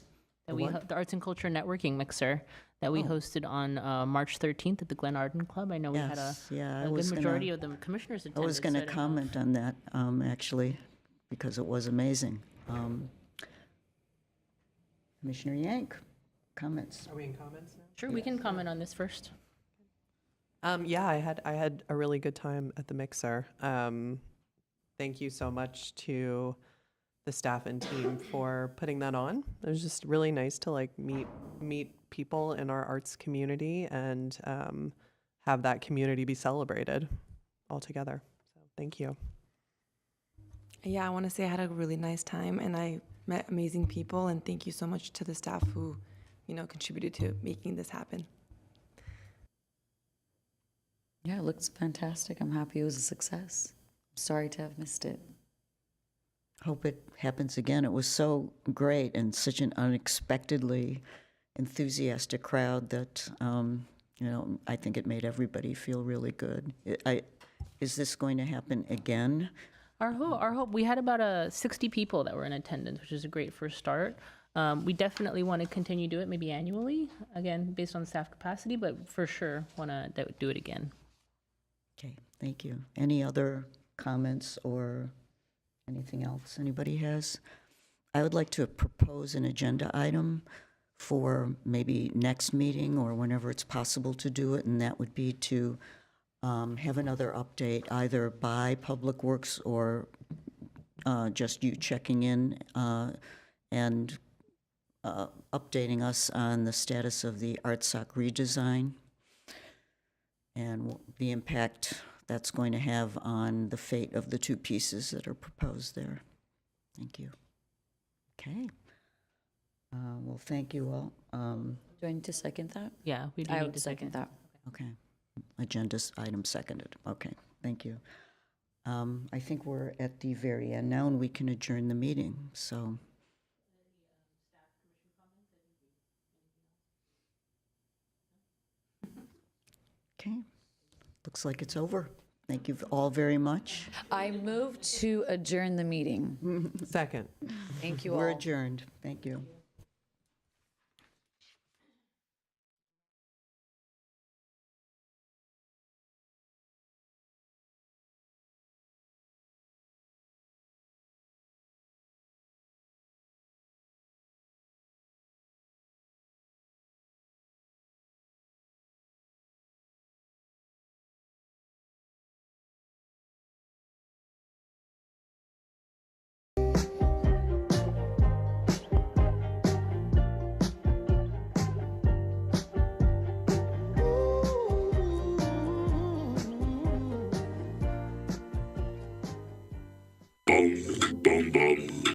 The Arts and Culture Networking Mixer that we hosted on March 13th at the Glen Arden Club. I know we had a good majority of the commissioners attended. I was going to so don't know. comment on that, actually, because it was amazing. Commissioner Yank, comments? Are we in comments now? Sure, we can comment on this first. Yeah, I had a really good time at the mixer. Thank you so much to the staff and team for putting that on. It was just really nice to like meet people in our arts community and have that community be celebrated all together. So thank you. Yeah, I want to say I had a really nice time and I met amazing people, and thank you so much to the staff who, contributed to making this happen. Yeah, it looks fantastic. I'm happy it was a success. Sorry to have missed it. Hope it happens again. It was so great and such an unexpectedly enthusiastic crowd that, I think it made everybody feel really good. Is this going to happen again? Our hope, we had about 60 people that were in attendance, which is a great first start. We definitely want to continue to do it, maybe annually, again, based on staff capacity, but for sure want to do it again. Okay, thank you. Any other comments or anything else anybody has? I would like to propose an agenda item for maybe next meeting or whenever it's possible to do it, and that would be to have another update either by Public Works or just you checking in and updating us on the status of the ArtSoc redesign and the impact that's going to have on the fate of the two pieces that are proposed there. Thank you. Okay. Well, thank you all. Do I need to second that? Yeah, we do I need would to second that. Okay. Agenda item seconded. Okay, thank you. I think we're at the very end now, and we can adjourn the meeting, so. Okay, looks like it's over. Thank you all very much. I move to adjourn the meeting. Second. Thank you all. We're adjourned. Thank you.